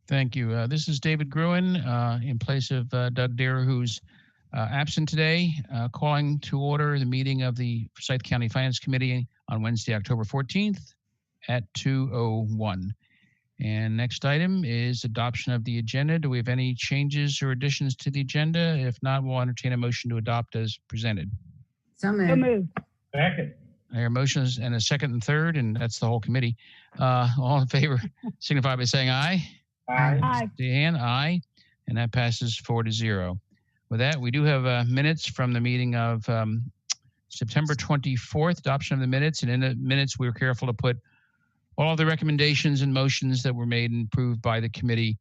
Thank you. This is David Gruen in place of Doug Dare, who's absent today, calling to order the meeting of the Forsyth County Finance Committee on Wednesday, October 14th at 2:01. And next item is adoption of the agenda. Do we have any changes or additions to the agenda? If not, we'll entertain a motion to adopt as presented. So moved. Second. I hear motions and a second and third, and that's the whole committee. All in favor signify by saying aye. Aye. Aye. The hand, aye, and that passes 4-0. With that, we do have minutes from the meeting of September 24th, adoption of the minutes. And in the minutes, we were careful to put all the recommendations and motions that were made and approved by the committee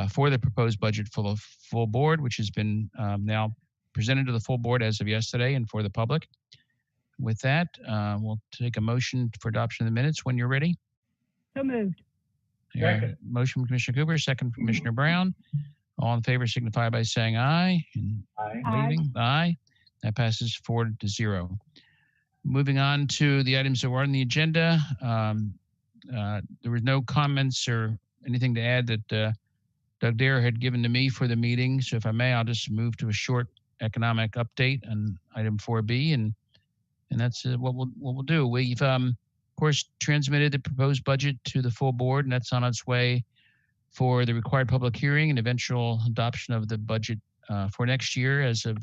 for the proposed budget for the full board, which has been now presented to the full board as of yesterday and for the public. With that, we'll take a motion for adoption of the minutes when you're ready. So moved. Second. Motion from Commissioner Cooper, second from Commissioner Brown. All in favor signify by saying aye. And Aye. leaving, aye. That passes 4-0. Moving on to the items that were on the agenda. There was no comments or anything to add that Doug Dare had given to me for the meeting. So if I may, I'll just move to a short economic update on item 4B, and that's what we'll do. We've of course transmitted the proposed budget to the full board, and that's on its way for the required public hearing and eventual adoption of the budget for next year. As of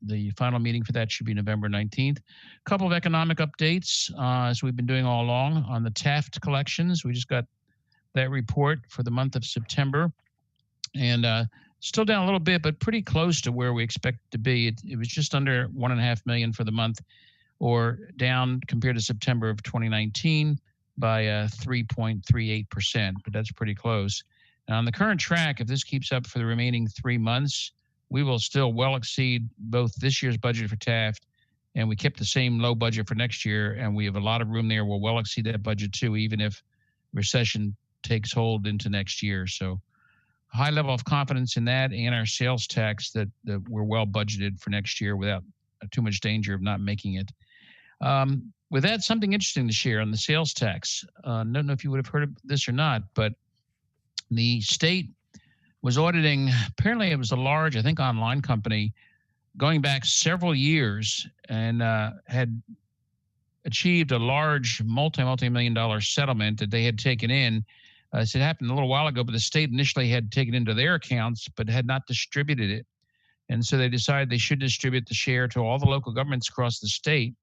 the final meeting for that should be November 19th. A couple of economic updates as we've been doing all along on the Taft collections. We just got that report for the month of September, and still down a little bit, but pretty close to where we expect it to be. It was just under $1.5 million for the month, or down compared to September of 2019 by 3.38%, but that's pretty close. Now, on the current track, if this keeps up for the remaining 3 months, we will still well exceed both this year's budget for Taft, and we kept the same low budget for next year, and we have a lot of room there. We'll well exceed that budget too, even if recession takes hold into next year. So high level of confidence in that and our sales tax that we're well budgeted for next year without too much danger of not making it. With that, something interesting to share on the sales tax. I don't know if you would have heard of this or not, but the state was auditing, apparently it was a large, I think, online company going back several years, and had achieved a large multi-million dollar settlement that they had taken in. It happened a little while ago, but the state initially had taken into their accounts, but had not distributed it. And so they decided they should distribute the share to all the local governments across the state.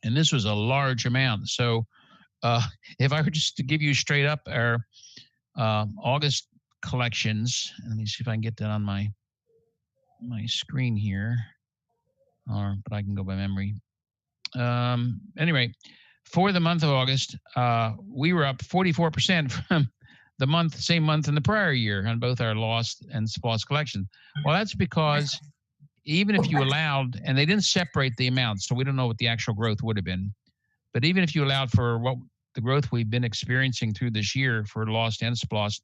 And this was a large amount. So if I were just to give you straight up our August collections, let me see if I can get that on my screen here, but I can go by memory. Anyway, for the month of August, we were up 44% from the same month in the prior year on both our lost and lost collection. Well, that's because even if you allowed, and they didn't separate the amounts, so we don't know what the actual growth would have been, but even if you allowed for what the growth we've been experiencing through this year for lost and splost,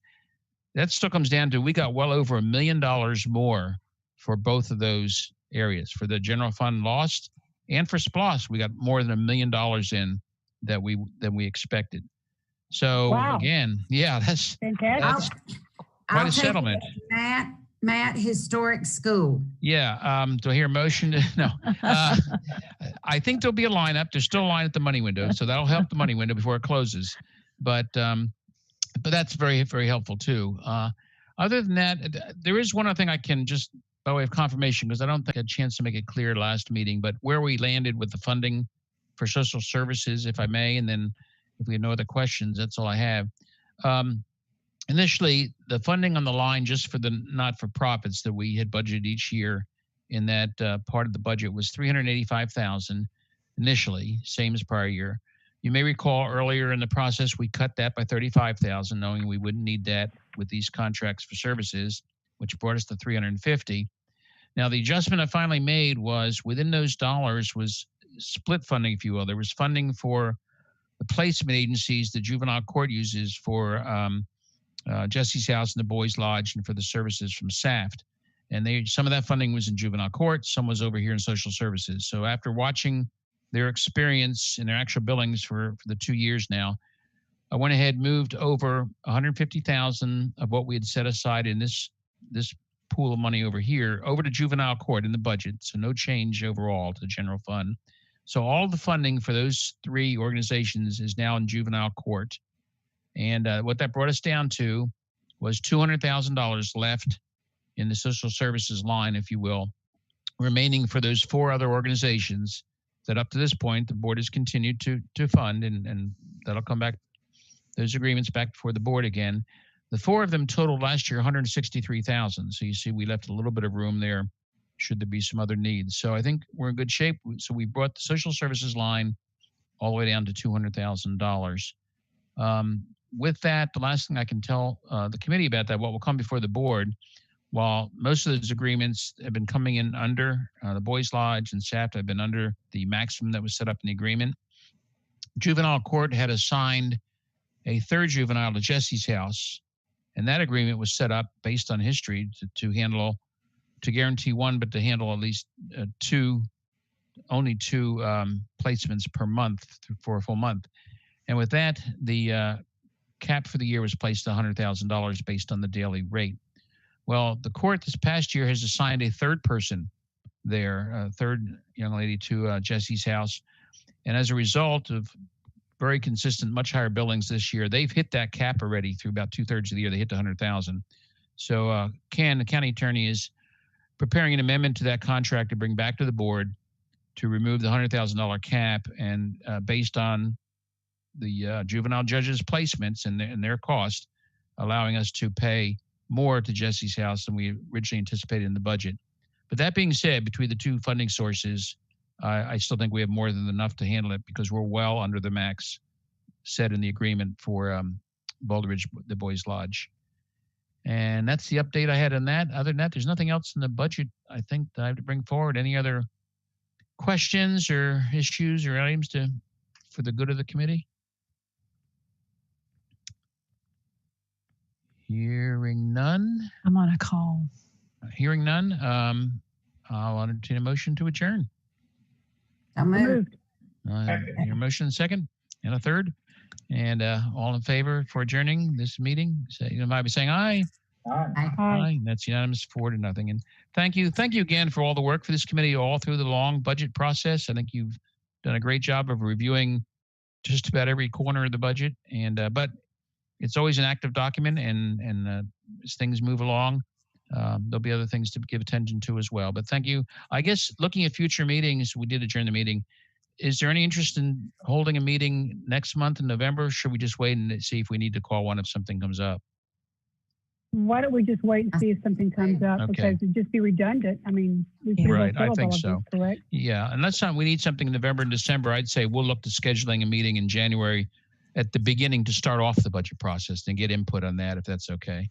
that still comes down to we got well over $1 million more for both of those areas. For the general fund lost and for splost, we got more than $1 million in than we expected. So Wow. Again, yeah, that's Fantastic. quite a settlement. Matt, historic school. Yeah. Do I hear a motion? No. I think there'll be a lineup. There's still a line at the money window, so that'll help the money window before it closes. But that's very, very helpful too. Other than that, there is one other thing I can just, by way of confirmation, because I don't think I had a chance to make it clear last meeting, but where we landed with the funding for social services, if I may, and then if we have no other questions, that's all I have. Initially, the funding on the line just for the not-for-profits that we had budgeted each year in that part of the budget was $385,000 initially, same as prior year. You may recall earlier in the process, we cut that by $35,000, knowing we wouldn't need that with these contracts for services, which brought us to $350,000. Now, the adjustment I finally made was within those dollars was split funding, if you will. There was funding for the placement agencies the juvenile court uses for Jesse's House and the Boys Lodge and for the services from SAFT. And some of that funding was in juvenile court, some was over here in social services. So after watching their experience and their actual billings for the 2 years now, I went ahead, moved over 150,000 of what we had set aside in this pool of money over here over to juvenile court in the budget. So no change overall to the general fund. So all the funding for those three organizations is now in juvenile court. And what that brought us down to was $200,000 left in the social services line, if you will, remaining for those four other organizations that up to this point, the board has continued to fund, and that'll come back, those agreements back before the board again. The four of them totaled last year 163,000. So you see, we left a little bit of room there should there be some other needs. So I think we're in good shape. So we brought the social services line all the way down to $200,000. With that, the last thing I can tell the committee about that, what will come before the board, while most of those agreements have been coming in under, the Boys Lodge and SAFT have been under the maximum that was set up in the agreement. Juvenile court had assigned a third juvenile to Jesse's house, and that agreement was set up based on history to handle, to guarantee one, but to handle at least only two placements per month for a full month. And with that, the cap for the year was placed at $100,000 based on the daily rate. Well, the court this past year has assigned a third person there, a third young lady to Jesse's house. And as a result of very consistent, much higher billings this year, they've hit that cap already through about 2/3 of the year. They hit the 100,000. So the county attorney is preparing an amendment to that contract to bring back to the board to remove the $100,000 cap, and based on the juvenile judges' placements and their cost, allowing us to pay more to Jesse's house than we originally anticipated in the budget. But that being said, between the two funding sources, I still think we have more than enough to handle it because we're well under the max set in the agreement for Boulder Ridge, the Boys Lodge. And that's the update I had on that. Other than that, there's nothing else in the budget, I think, that I have to bring forward. Any other questions or issues or items for the good of the committee? Hearing none. I'm on a call. Hearing none, I'll entertain a motion to adjourn. So moved. Your motion second and a third. And all in favor for adjourning this meeting, signify by saying aye. Aye. Aye. That's unanimous, 4-0. And thank you again for all the work for this committee all through the long budget process. I think you've done a great job of reviewing just about every corner of the budget. And but it's always an active document, and as things move along, there'll be other things to give attention to as well. But thank you. I guess looking at future meetings, we did adjourn the meeting. Is there any interest in holding a meeting next month in November? Should we just wait and see if we need to call one if something comes up? Why don't we just wait and see if something comes up? Okay. Because it'd just be redundant. I mean, we pretty Right, much I settled think all of so. this, correct? Yeah, unless we need something in November and December, I'd say we'll look to scheduling a meeting in January at the beginning to start off the budget process and get input on that, if that's okay.